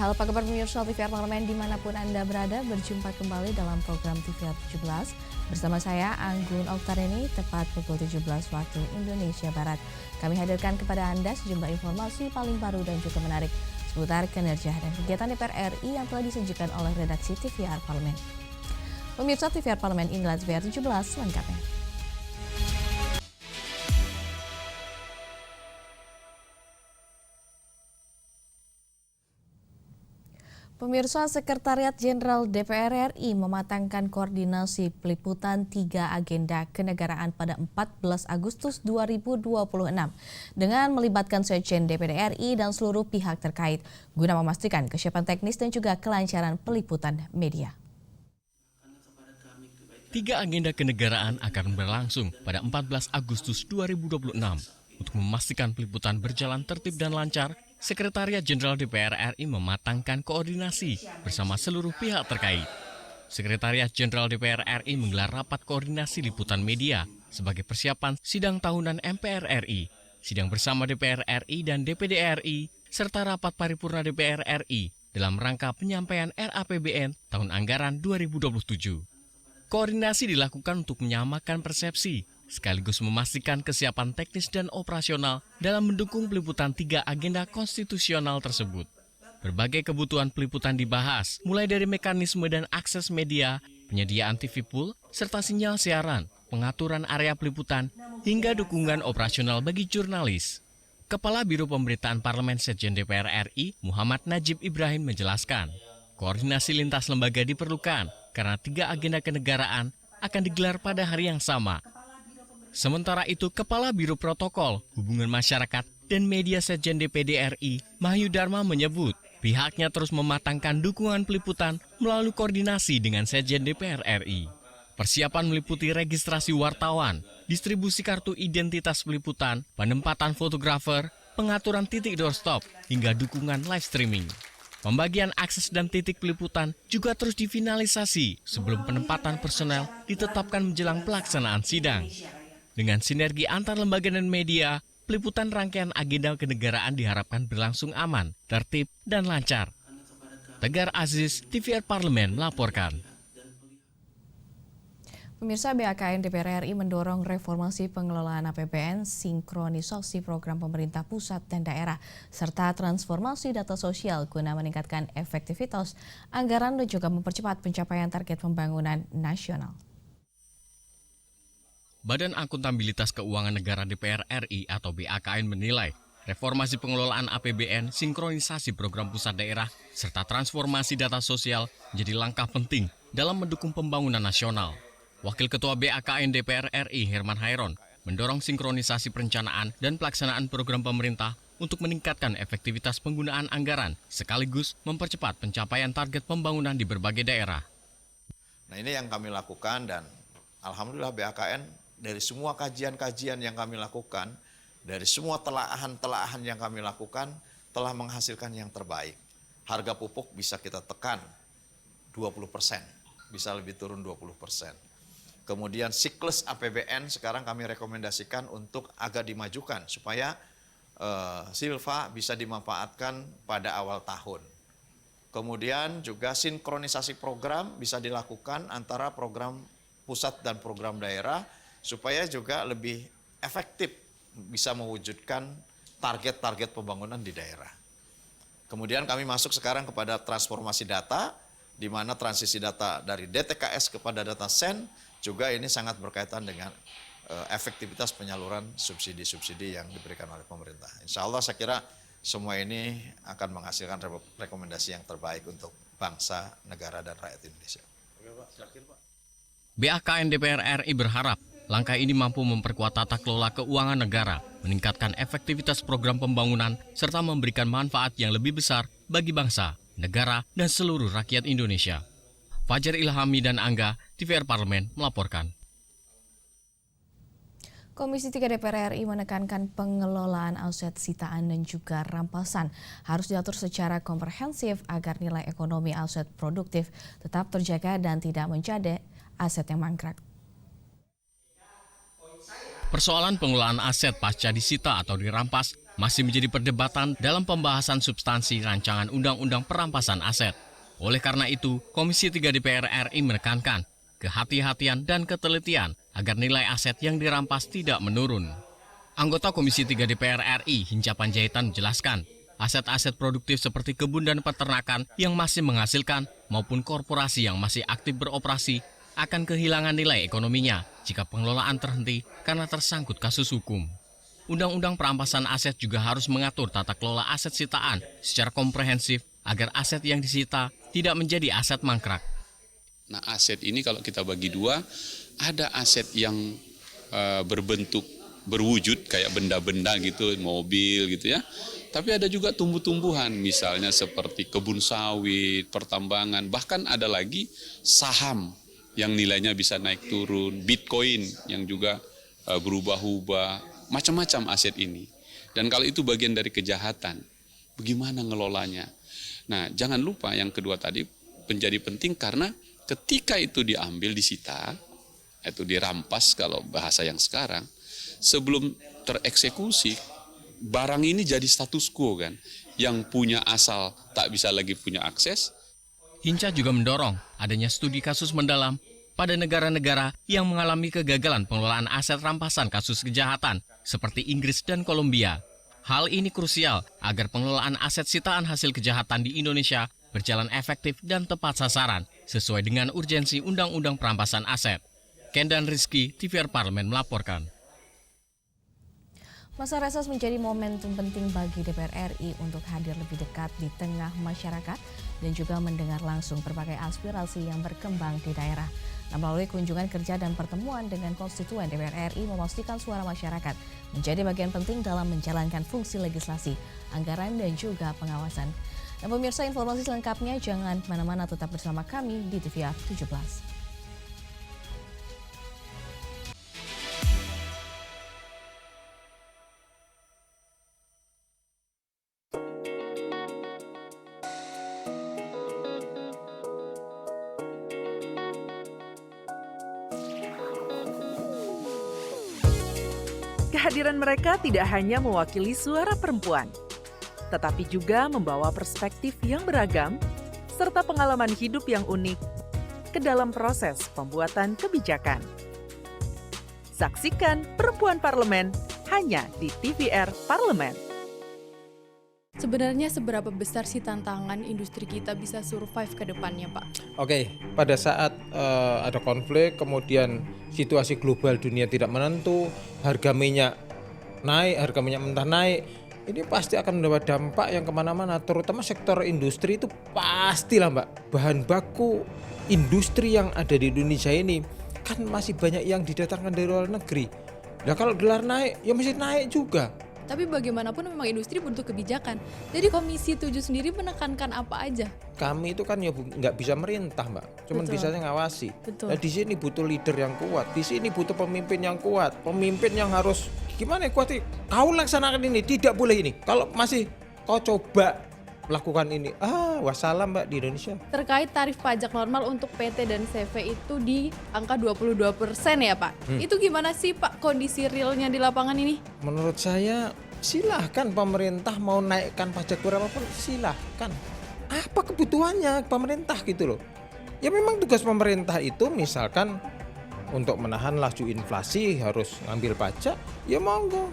halo apa kabar pemirsa TVR Parlemen dimanapun Anda berada, berjumpa kembali dalam program TVR 17 bersama saya Anggun Oktarini tepat pukul 17 waktu Indonesia Barat. Kami hadirkan kepada Anda sejumlah informasi paling baru dan juga menarik seputar kinerja dan kegiatan DPR RI yang telah disajikan oleh redaksi TVR Parlemen. Pemirsa TVR Parlemen, inilah TVR 17 lengkapnya. Pemirsa, Sekretariat Jenderal DPR RI mematangkan koordinasi peliputan 3 agenda kenegaraan pada 14 Agustus 2026 dengan melibatkan Sekjen DPD RI dan seluruh pihak terkait guna memastikan kesiapan teknis dan juga kelancaran peliputan media. 3 agenda kenegaraan akan berlangsung pada 14 Agustus 2026 untuk memastikan peliputan berjalan tertib dan lancar. Sekretariat Jenderal DPR RI mematangkan koordinasi bersama seluruh pihak terkait. Sekretariat Jenderal DPR RI menggelar rapat koordinasi liputan media sebagai persiapan sidang tahunan MPR RI, sidang bersama DPR RI dan DPD RI, serta rapat paripurna DPR RI dalam rangka penyampaian RAPBN tahun anggaran 2027. Koordinasi dilakukan untuk menyamakan persepsi, sekaligus memastikan kesiapan teknis dan operasional dalam mendukung peliputan 3 agenda konstitusional tersebut. Berbagai kebutuhan peliputan dibahas, mulai dari mekanisme dan akses media, penyediaan TV pool, serta sinyal siaran, pengaturan area peliputan, hingga dukungan operasional bagi jurnalis. Kepala Biro Pemberitaan Parlemen Sekjen DPR RI, Muhammad Najib Ibrahim menjelaskan, koordinasi lintas lembaga diperlukan karena 3 agenda kenegaraan akan digelar pada hari yang sama. Sementara itu, Kepala Biro Protokol, Hubungan Masyarakat, dan Media Sekjen DPD RI, Mahyu Dharma menyebut pihaknya terus mematangkan dukungan peliputan melalui koordinasi dengan Sekjen DPR RI. Persiapan meliputi registrasi wartawan, distribusi kartu identitas peliputan, penempatan fotografer, pengaturan titik doorstop, hingga dukungan live streaming. Pembagian akses dan titik peliputan juga terus difinalisasi sebelum penempatan personel ditetapkan menjelang pelaksanaan sidang. Dengan sinergi antar lembaga dan media, peliputan rangkaian agenda kenegaraan diharapkan berlangsung aman, tertib, dan lancar. Tegar Aziz, TVR Parlemen melaporkan. Pemirsa, BAKN DPR RI mendorong reformasi pengelolaan APBN, sinkronisasi program pemerintah pusat dan daerah, serta transformasi data sosial guna meningkatkan efektivitas anggaran dan juga mempercepat pencapaian target pembangunan nasional. Badan Akuntabilitas Keuangan Negara DPR RI atau BAKN menilai reformasi pengelolaan APBN, sinkronisasi program pusat daerah, serta transformasi data sosial menjadi langkah penting dalam mendukung pembangunan nasional. Wakil Ketua BAKN DPR RI Herman Hairon mendorong sinkronisasi perencanaan dan pelaksanaan program pemerintah untuk meningkatkan efektivitas penggunaan anggaran sekaligus mempercepat pencapaian target pembangunan di berbagai daerah. Nah, ini yang kami lakukan dan alhamdulillah BAKN dari semua kajian-kajian yang kami lakukan, dari semua telaahan-telaahan yang kami lakukan, telah menghasilkan yang terbaik. Harga pupuk bisa kita tekan 20%, bisa lebih turun 20%. Kemudian siklus APBN sekarang kami rekomendasikan untuk agak dimajukan, supaya silva bisa dimanfaatkan pada awal tahun. Kemudian juga sinkronisasi program bisa dilakukan antara program pusat dan program daerah, supaya juga lebih efektif bisa mewujudkan target-target pembangunan di daerah. Kemudian kami masuk sekarang kepada transformasi data, di mana transisi data dari DTKS kepada data SEN, juga ini sangat berkaitan dengan efektivitas penyaluran subsidi-subsidi yang diberikan oleh pemerintah. Insya Allah saya kira semua ini akan menghasilkan rekomendasi yang terbaik untuk bangsa, negara, dan rakyat Indonesia. BAKN DPR RI berharap langkah ini mampu memperkuat tata kelola keuangan negara, meningkatkan efektivitas program pembangunan, serta memberikan manfaat yang lebih besar bagi bangsa, negara, dan seluruh rakyat Indonesia. Fajar Ilhami dan Angga, TVR Parlemen melaporkan. Komisi 3 DPR RI menekankan pengelolaan aset sitaan dan juga rampasan harus diatur secara komprehensif agar nilai ekonomi aset produktif tetap terjaga dan tidak menjadi aset yang mangkrak. Persoalan pengelolaan aset pasca disita atau dirampas masih menjadi perdebatan dalam pembahasan substansi rancangan Undang-Undang Perampasan Aset. Oleh karena itu, Komisi 3 DPR RI menekankan kehati-hatian dan ketelitian agar nilai aset yang dirampas tidak menurun. Anggota Komisi 3 DPR RI, Hinca Panjaitan, menjelaskan, aset-aset produktif seperti kebun dan peternakan yang masih menghasilkan maupun korporasi yang masih aktif beroperasi akan kehilangan nilai ekonominya jika pengelolaan terhenti karena tersangkut kasus hukum. Undang-Undang Perampasan Aset juga harus mengatur tata kelola aset sitaan secara komprehensif agar aset yang disita tidak menjadi aset mangkrak. Nah, aset ini kalau kita bagi dua, ada aset yang berbentuk berwujud kayak benda-benda gitu, mobil gitu ya. Tapi ada juga tumbuh-tumbuhan, misalnya seperti kebun sawit, pertambangan, bahkan ada lagi saham yang nilainya bisa naik turun, Bitcoin yang juga berubah-ubah, macam-macam aset ini. Dan kalau itu bagian dari kejahatan, bagaimana ngelolanya? Nah, jangan lupa yang kedua tadi menjadi penting karena ketika itu diambil, disita, itu dirampas kalau bahasa yang sekarang, sebelum tereksekusi, barang ini jadi status quo kan. Yang punya asal tak bisa lagi punya akses. Hinca juga mendorong adanya studi kasus mendalam pada negara-negara yang mengalami kegagalan pengelolaan aset rampasan kasus kejahatan seperti Inggris dan Kolombia. Hal ini krusial agar pengelolaan aset sitaan hasil kejahatan di Indonesia berjalan efektif dan tepat sasaran sesuai dengan urgensi Undang-Undang Perampasan Aset. Kendan Rizky, TVR Parlemen melaporkan. Masa reses menjadi momentum penting bagi DPR RI untuk hadir lebih dekat di tengah masyarakat dan juga mendengar langsung berbagai aspirasi yang berkembang di daerah. Nah, melalui kunjungan kerja dan pertemuan dengan konstituen, DPR RI memastikan suara masyarakat menjadi bagian penting dalam menjalankan fungsi legislasi, anggaran, dan juga pengawasan. Dan pemirsa, informasi selengkapnya jangan kemana-mana, tetap bersama kami di TVR 17. Kehadiran mereka tidak hanya mewakili suara perempuan, tetapi juga membawa perspektif yang beragam serta pengalaman hidup yang unik ke dalam proses pembuatan kebijakan. Saksikan Perempuan Parlemen hanya di TVR Parlemen. Sebenarnya seberapa besar sih tantangan industri kita bisa survive ke depannya, Pak? Oke, pada saat ada konflik, kemudian situasi global dunia tidak menentu, harga minyak naik, harga minyak mentah naik, ini pasti akan mendapat dampak yang kemana-mana, terutama sektor industri itu pastilah Mbak. Bahan baku industri yang ada di Indonesia ini kan masih banyak yang didatangkan dari luar negeri. Nah kalau dolar naik, ya mesti naik juga. Tapi bagaimanapun memang industri butuh kebijakan. Jadi Komisi 7 sendiri menekankan apa aja? Kami itu kan ya nggak bisa merintah Mbak, cuman bisanya ngawasi. Betul. Nah di sini butuh leader yang kuat, di sini butuh pemimpin yang kuat, pemimpin yang harus gimana ya kuat. Kau laksanakan ini, tidak boleh ini. Kalau masih kau coba lakukan ini, wassalam Mbak di Indonesia. Terkait tarif pajak normal untuk PT dan CV itu di angka 22% ya Pak. Itu gimana sih Pak kondisi realnya di lapangan ini? Menurut saya silahkan pemerintah mau naikkan pajak berapapun silahkan. Apa kebutuhannya pemerintah gitu loh. Ya memang tugas pemerintah itu misalkan untuk menahan laju inflasi harus ngambil pajak, ya monggo.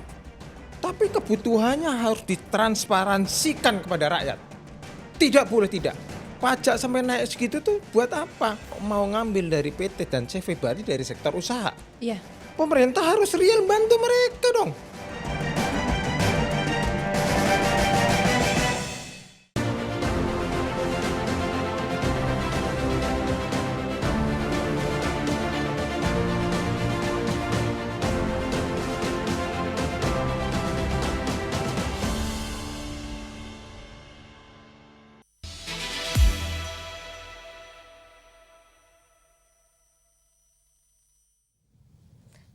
Tapi kebutuhannya harus ditransparansikan kepada rakyat. Tidak boleh tidak. Pajak sampai naik segitu tuh buat apa? Mau ngambil dari PT dan CV berarti dari sektor usaha. Iya. Pemerintah harus real bantu mereka dong.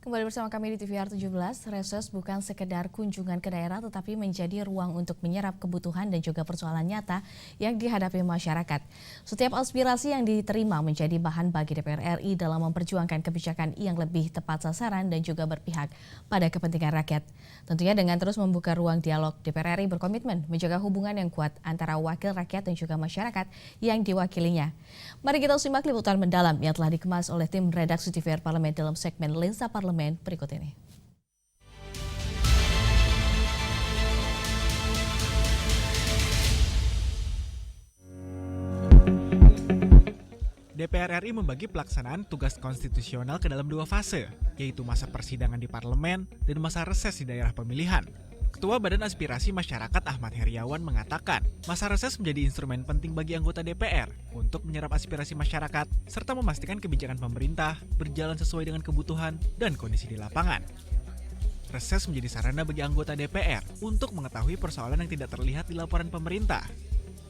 Kembali bersama kami di TVR 17, reses bukan sekedar kunjungan ke daerah tetapi menjadi ruang untuk menyerap kebutuhan dan juga persoalan nyata yang dihadapi masyarakat. Setiap aspirasi yang diterima menjadi bahan bagi DPR RI dalam memperjuangkan kebijakan yang lebih tepat sasaran dan juga berpihak pada kepentingan rakyat. Tentunya dengan terus membuka ruang dialog, DPR RI berkomitmen menjaga hubungan yang kuat antara wakil rakyat dan juga masyarakat yang diwakilinya. Mari kita simak liputan mendalam yang telah dikemas oleh tim redaksi TVR Parlemen dalam segmen Lensa Parlemen berikut ini. DPR RI membagi pelaksanaan tugas konstitusional ke dalam 2 fase, yaitu masa persidangan di parlemen dan masa reses di daerah pemilihan. Ketua Badan Aspirasi Masyarakat Ahmad Heriawan mengatakan, masa reses menjadi instrumen penting bagi anggota DPR untuk menyerap aspirasi masyarakat serta memastikan kebijakan pemerintah berjalan sesuai dengan kebutuhan dan kondisi di lapangan. Reses menjadi sarana bagi anggota DPR untuk mengetahui persoalan yang tidak terlihat di laporan pemerintah,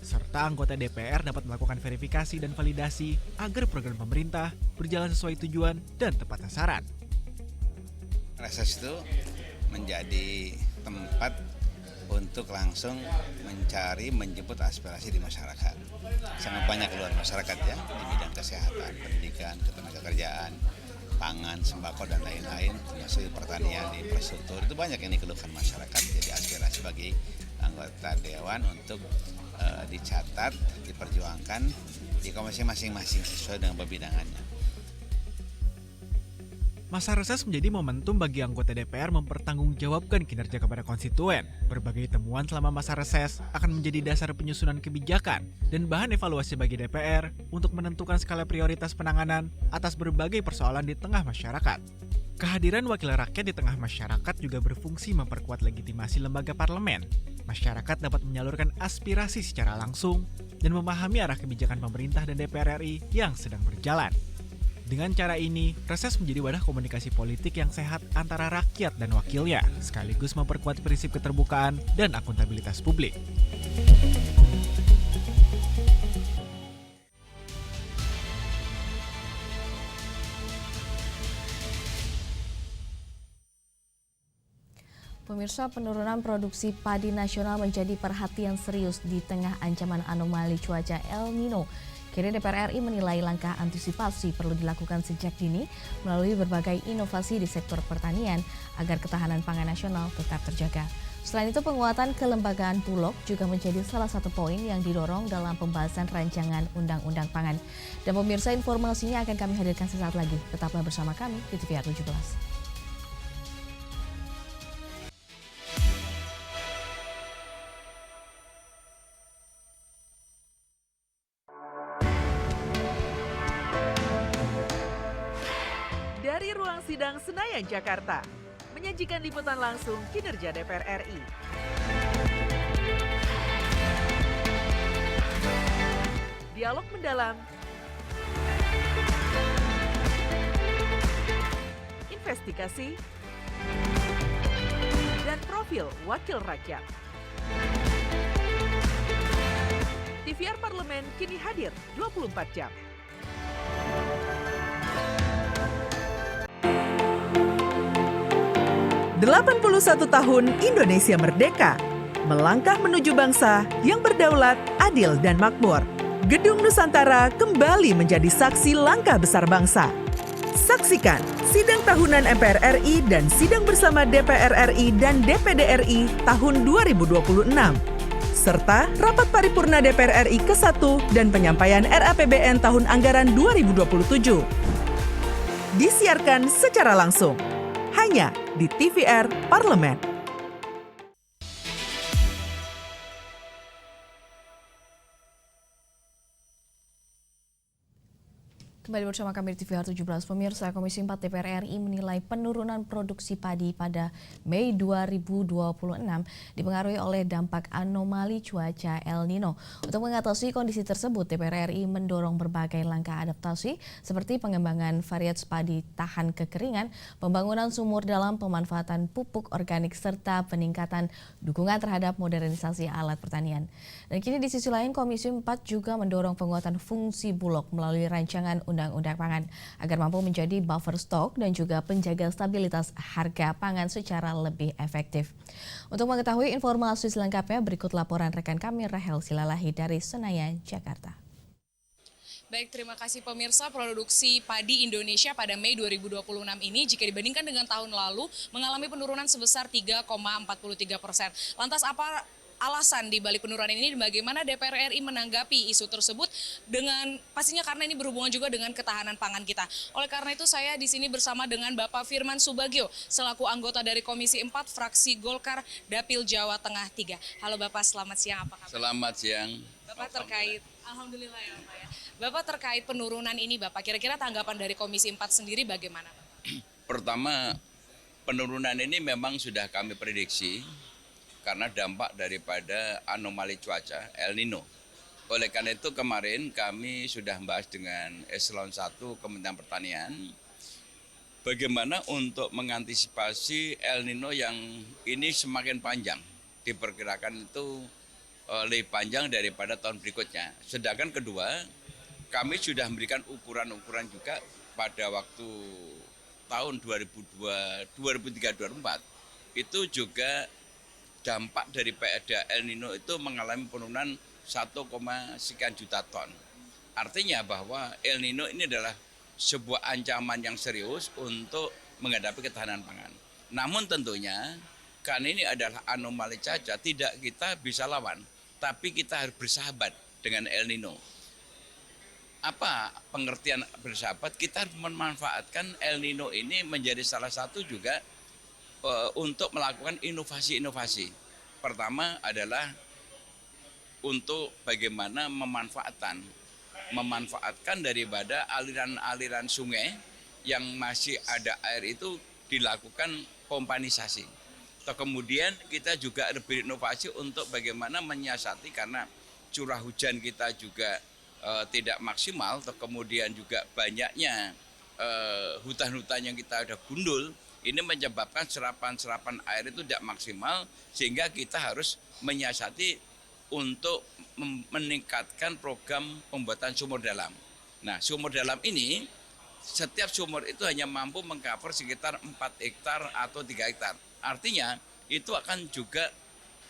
serta anggota DPR dapat melakukan verifikasi dan validasi agar program pemerintah berjalan sesuai tujuan dan tepat sasaran. Reses itu menjadi tempat untuk langsung mencari, menjemput aspirasi di masyarakat. Sangat banyak keluhan masyarakat ya, di bidang kesehatan, pendidikan, ketenagakerjaan, pangan, sembako, dan lain-lain, termasuk pertanian, infrastruktur. Itu banyak yang dikeluhkan masyarakat, jadi aspirasi bagi anggota Dewan untuk dicatat, diperjuangkan di komisi masing-masing sesuai dengan pembidangannya. Masa reses menjadi momentum bagi anggota DPR mempertanggungjawabkan kinerja kepada konstituen. Berbagai temuan selama masa reses akan menjadi dasar penyusunan kebijakan dan bahan evaluasi bagi DPR untuk menentukan skala prioritas penanganan atas berbagai persoalan di tengah masyarakat. Kehadiran wakil rakyat di tengah masyarakat juga berfungsi memperkuat legitimasi lembaga parlemen. Masyarakat dapat menyalurkan aspirasi secara langsung dan memahami arah kebijakan pemerintah dan DPR RI yang sedang berjalan. Dengan cara ini, reses menjadi wadah komunikasi politik yang sehat antara rakyat dan wakilnya, sekaligus memperkuat prinsip keterbukaan dan akuntabilitas publik. Pemirsa, penurunan produksi padi nasional menjadi perhatian serius di tengah ancaman anomali cuaca El Nino. Kini DPR RI menilai langkah antisipasi perlu dilakukan sejak dini melalui berbagai inovasi di sektor pertanian agar ketahanan pangan nasional tetap terjaga. Selain itu, penguatan kelembagaan Bulog juga menjadi salah satu poin yang didorong dalam pembahasan rancangan Undang-Undang Pangan. Dan pemirsa, informasinya akan kami hadirkan sesaat lagi. Tetaplah bersama kami di TVR 17. Dari ruang sidang Senayan, Jakarta, menyajikan liputan langsung kinerja DPR RI. Dialog mendalam, investigasi, dan profil wakil rakyat. TVR Parlemen kini hadir 24 jam. "81 tahun Indonesia merdeka, melangkah menuju bangsa yang berdaulat, adil, dan makmur. Gedung Nusantara kembali menjadi saksi langkah besar bangsa. Saksikan sidang tahunan MPR RI dan sidang bersama DPR RI dan DPD RI tahun 2026, serta rapat paripurna DPR RI ke-1 dan penyampaian RAPBN tahun anggaran 2027. Disiarkan secara langsung hanya di TVR Parlemen. Kembali bersama kami di TVR 17, pemirsa. Komisi 4 DPR RI menilai penurunan produksi padi pada Mei 2026 dipengaruhi oleh dampak anomali cuaca El Nino. Untuk mengatasi kondisi tersebut, DPR RI mendorong berbagai langkah adaptasi seperti pengembangan varietas padi tahan kekeringan, pembangunan sumur dalam pemanfaatan pupuk organik, serta peningkatan dukungan terhadap modernisasi alat pertanian. Dan kini di sisi lain, Komisi 4 juga mendorong penguatan fungsi Bulog melalui rancangan Undang-Undang Pangan agar mampu menjadi buffer stok dan juga penjaga stabilitas harga pangan secara lebih efektif. Untuk mengetahui informasi selengkapnya, berikut laporan rekan kami Rahel Silalahi dari Senayan, Jakarta. Baik, terima kasih pemirsa. Produksi padi Indonesia pada Mei 2026 ini jika dibandingkan dengan tahun lalu mengalami penurunan sebesar 3,43%. Lantas apa alasan di balik penurunan ini dan bagaimana DPR RI menanggapi isu tersebut dengan pastinya karena ini berhubungan juga dengan ketahanan pangan kita. Oleh karena itu saya di sini bersama dengan Bapak Firman Subagio selaku anggota dari Komisi 4 fraksi Golkar Dapil Jawa Tengah 3. Halo Bapak, selamat siang, apa kabar? Selamat siang. Bapak terkait Alhamdulillah ya Pak ya. Bapak terkait penurunan ini Bapak, kira-kira tanggapan dari Komisi 4 sendiri bagaimana Pak? Pertama, penurunan ini memang sudah kami prediksi karena dampak daripada anomali cuaca El Nino. Oleh karena itu kemarin kami sudah membahas dengan Eselon 1 Kementerian Pertanian bagaimana untuk mengantisipasi El Nino yang ini semakin panjang. Diperkirakan itu lebih panjang daripada tahun berikutnya. Sedangkan kedua, kami sudah memberikan ukuran-ukuran juga pada waktu tahun 2003-2004. Itu juga dampak daripada El Nino itu mengalami penurunan 1, sekian juta ton. Artinya bahwa El Nino ini adalah sebuah ancaman yang serius untuk menghadapi ketahanan pangan. Namun tentunya, karena ini adalah anomali cuaca, tidak kita bisa lawan. Tapi kita harus bersahabat dengan El Nino. Apa pengertian bersahabat? Kita harus memanfaatkan El Nino ini menjadi salah satu juga untuk melakukan inovasi-inovasi. Pertama adalah untuk bagaimana memanfaatkan daripada aliran-aliran sungai yang masih ada air itu dilakukan pompanisasi. Atau kemudian kita juga berinovasi untuk bagaimana menyiasati karena curah hujan kita juga tidak maksimal, atau kemudian juga banyaknya hutan-hutan yang kita ada gundul, ini menyebabkan serapan air itu tidak maksimal sehingga kita harus menyiasati untuk meningkatkan program pembuatan sumur dalam. Nah, sumur dalam ini setiap sumur itu hanya mampu mengcover sekitar 4 hektar atau 3 hektar. Artinya itu akan juga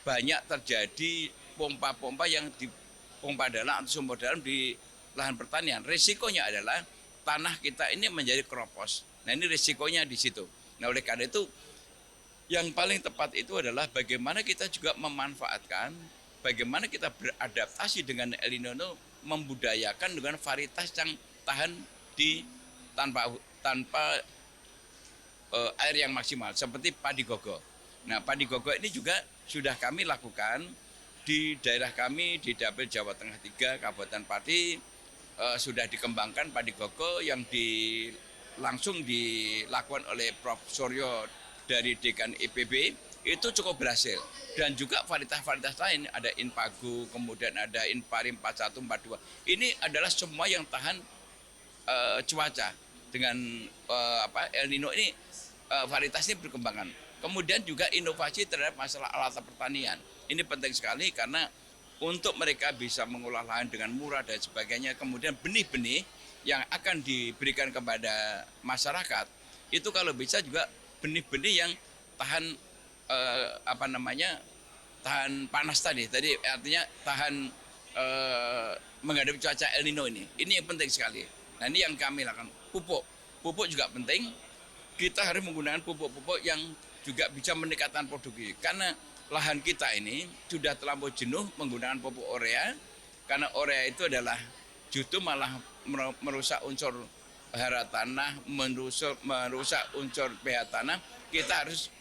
banyak terjadi pompa-pompa yang dipompa dalam atau sumur dalam di lahan pertanian. Risikonya adalah tanah kita ini menjadi keropos. Nah, ini risikonya di situ. Nah, oleh karena itu yang paling tepat itu adalah bagaimana kita juga memanfaatkan, bagaimana kita beradaptasi dengan El Nino, membudayakan dengan varietas yang tahan di tanpa air yang maksimal seperti padi gogo. Nah, padi gogo ini juga sudah kami lakukan di daerah kami di Dapil Jawa Tengah 3 Kabupaten Pati, sudah dikembangkan padi gogo yang langsung dilakukan oleh Prof. Suryo dari Dekan IPB, itu cukup berhasil. Dan juga varietas-varietas lain, ada Inpagu, kemudian ada Inparim 41, 42. Ini adalah semua yang tahan cuaca dengan El Nino ini. Varietas ini berkembangan. Kemudian juga inovasi terhadap masalah alat pertanian. Ini penting sekali karena untuk mereka bisa mengolah lahan dengan murah dan sebagainya. Kemudian benih-benih yang akan diberikan kepada masyarakat itu kalau bisa juga benih-benih yang tahan tahan panas tadi. Tadi artinya tahan menghadapi cuaca El Nino ini. Ini yang penting sekali. Nah, ini yang kami lakukan. Pupuk juga penting. Kita harus menggunakan pupuk-pupuk yang juga bisa meningkatkan produksi. Karena lahan kita ini sudah terlampau jenuh menggunakan pupuk urea. Karena urea itu adalah justru malah merusak unsur hara tanah, merusak unsur pH tanah. Kita harus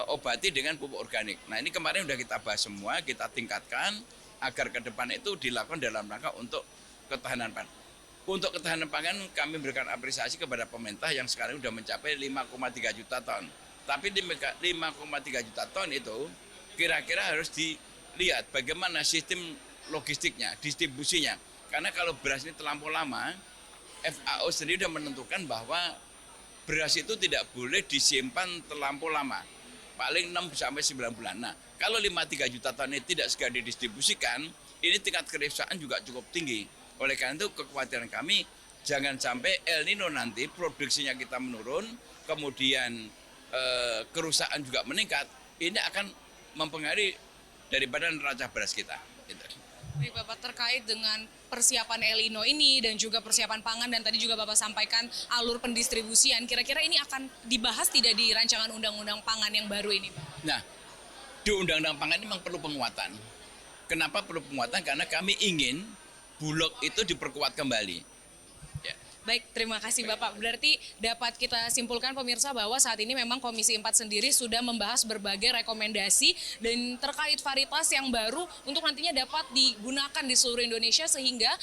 obati dengan pupuk organik. Nah, ini kemarin sudah kita bahas semua, kita tingkatkan agar ke depan itu dilakukan dalam rangka untuk ketahanan pangan. Untuk ketahanan pangan kami memberikan apresiasi kepada pemerintah yang sekarang sudah mencapai 5,3 juta ton. Tapi di 5,3 juta ton itu kira-kira harus dilihat bagaimana sistem logistiknya, distribusinya. Karena kalau beras ini terlampau lama, FAO sendiri sudah menentukan bahwa beras itu tidak boleh disimpan terlampau lama. Paling 6-9 bulan. Nah, kalau 5,3 juta ton ini tidak segera didistribusikan, ini tingkat kerusakan juga cukup tinggi. Oleh karena itu kekhawatiran kami Jangan sampai El Nino nanti produksinya kita menurun, kemudian kerusakan juga meningkat. Ini akan mempengaruhi daripada neraca beras kita. Gitu. Baik Bapak, terkait dengan persiapan El Nino ini dan juga persiapan pangan dan tadi juga Bapak sampaikan alur pendistribusian, kira-kira ini akan dibahas tidak di rancangan undang-undang pangan yang baru ini Pak? Nah, di undang-undang pangan ini memang perlu penguatan. Kenapa perlu penguatan? Karena kami ingin Bulog itu diperkuat kembali. Baik, terima kasih Bapak. Berarti dapat kita simpulkan pemirsa bahwa saat ini memang Komisi 4 sendiri sudah membahas berbagai rekomendasi dan terkait varietas yang baru untuk nantinya dapat digunakan di seluruh Indonesia sehingga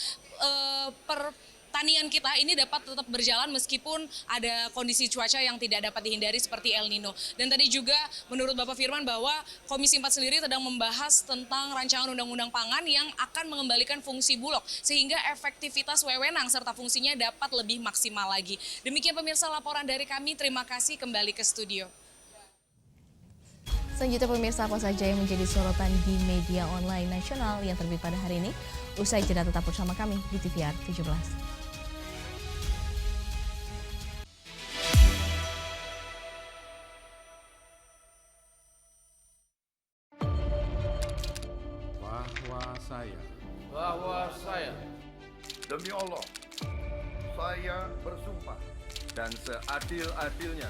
pertanian kita ini dapat tetap berjalan meskipun ada kondisi cuaca yang tidak dapat dihindari seperti El Nino. Dan tadi juga menurut Bapak Firman bahwa Komisi 4 sendiri sedang membahas tentang rancangan undang-undang pangan yang akan mengembalikan fungsi Bulog sehingga efektivitas wewenang serta fungsinya dapat lebih maksimal lagi. Demikian pemirsa laporan dari kami, terima kasih, kembali ke studio. Selanjutnya pemirsa, apa saja yang menjadi sorotan di media online nasional yang terbit pada hari ini? Usai jeda tetap bersama kami di TVR 17. Bahwa saya demi Allah saya bersumpah dan seadil-adilnya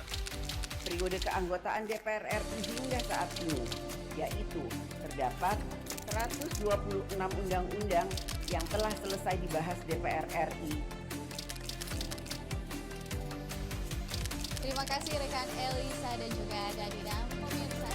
periode keanggotaan DPR RI hingga saat ini, yaitu terdapat 126 undang-undang yang telah selesai dibahas DPR RI. Terima kasih rekan Elisa dan juga Dadina. Pemirsa,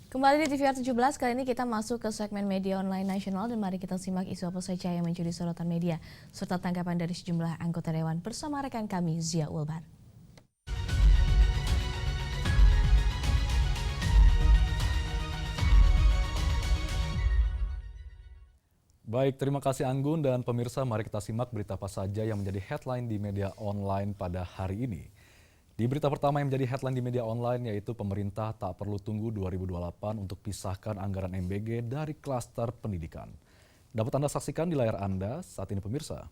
kembali di TVR 17, kali ini kita masuk ke segmen media online nasional dan mari kita simak isu apa saja yang menjadi sorotan media serta tanggapan dari sejumlah anggota dewan bersama rekan kami Zia Ulbar. Baik, terima kasih Anggun dan pemirsa, mari kita simak berita apa saja yang menjadi headline di media online pada hari ini. Di berita pertama yang menjadi headline di media online yaitu pemerintah tak perlu tunggu 2028 untuk pisahkan anggaran MBG dari klaster pendidikan. Dapat Anda saksikan di layar Anda saat ini pemirsa.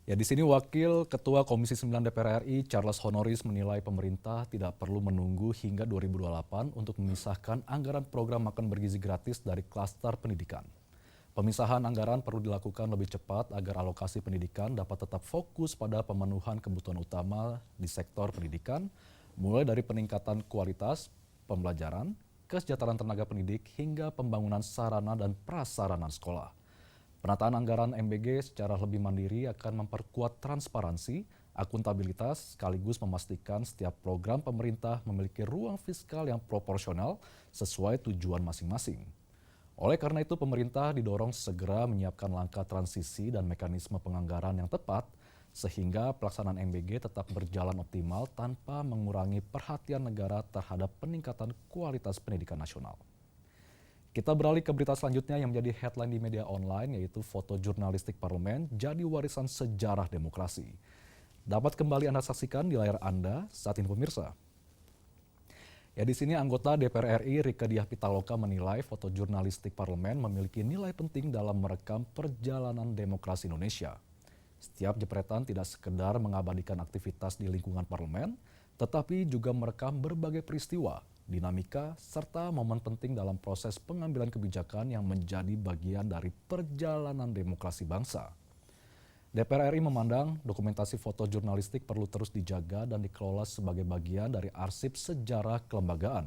Ya, di sini Wakil Ketua Komisi 9 DPR RI Charles Honoris menilai pemerintah tidak perlu menunggu hingga 2028 untuk memisahkan anggaran program makan bergizi gratis dari klaster pendidikan. Pemisahan anggaran perlu dilakukan lebih cepat agar alokasi pendidikan dapat tetap fokus pada pemenuhan kebutuhan utama di sektor pendidikan, mulai dari peningkatan kualitas pembelajaran, kesejahteraan tenaga pendidik, hingga pembangunan sarana dan prasarana sekolah. Penataan anggaran MBG secara lebih mandiri akan memperkuat transparansi, akuntabilitas, sekaligus memastikan setiap program pemerintah memiliki ruang fiskal yang proporsional sesuai tujuan masing-masing. Oleh karena itu, pemerintah didorong segera menyiapkan langkah transisi dan mekanisme penganggaran yang tepat, sehingga pelaksanaan MBG tetap berjalan optimal tanpa mengurangi perhatian negara terhadap peningkatan kualitas pendidikan nasional. Kita beralih ke berita selanjutnya yang menjadi headline di media online, yaitu foto jurnalistik parlemen jadi warisan sejarah demokrasi. Dapat kembali Anda saksikan di layar Anda saat ini pemirsa. Ya, di sini anggota DPR RI Rieke Diah Pitaloka menilai foto jurnalistik parlemen memiliki nilai penting dalam merekam perjalanan demokrasi Indonesia. Setiap jepretan tidak sekedar mengabadikan aktivitas di lingkungan parlemen, tetapi juga merekam berbagai peristiwa, dinamika, serta momen penting dalam proses pengambilan kebijakan yang menjadi bagian dari perjalanan demokrasi bangsa. DPR RI memandang dokumentasi foto jurnalistik perlu terus dijaga dan dikelola sebagai bagian dari arsip sejarah kelembagaan.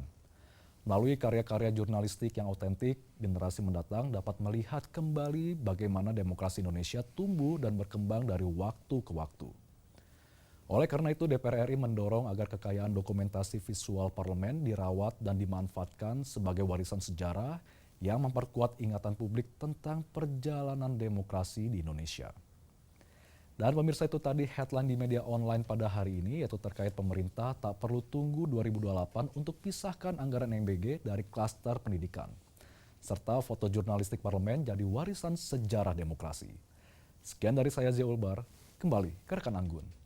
Melalui karya-karya jurnalistik yang otentik, generasi mendatang dapat melihat kembali bagaimana demokrasi Indonesia tumbuh dan berkembang dari waktu ke waktu. Oleh karena itu, DPR RI mendorong agar kekayaan dokumentasi visual parlemen dirawat dan dimanfaatkan sebagai warisan sejarah yang memperkuat ingatan publik tentang perjalanan demokrasi di Indonesia. Dan pemirsa, itu tadi headline di media online pada hari ini, yaitu terkait pemerintah tak perlu tunggu 2028 untuk pisahkan anggaran MBG dari klaster pendidikan. Serta foto jurnalistik parlemen jadi warisan sejarah demokrasi. Sekian dari saya, Zia Ulbar, kembali ke rekan Anggun.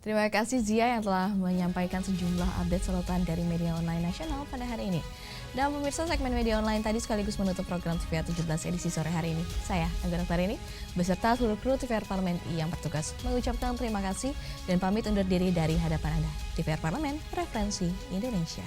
Terima kasih Zia yang telah menyampaikan sejumlah update sorotan dari media online nasional pada hari ini. Dan pemirsa, segmen media online tadi sekaligus menutup program TVR 17 edisi sore hari ini. Saya, Anggun Oktar ini, beserta seluruh kru TVR Parlemen yang bertugas mengucapkan terima kasih dan pamit undur diri dari hadapan Anda. TVR Parlemen, referensi Indonesia.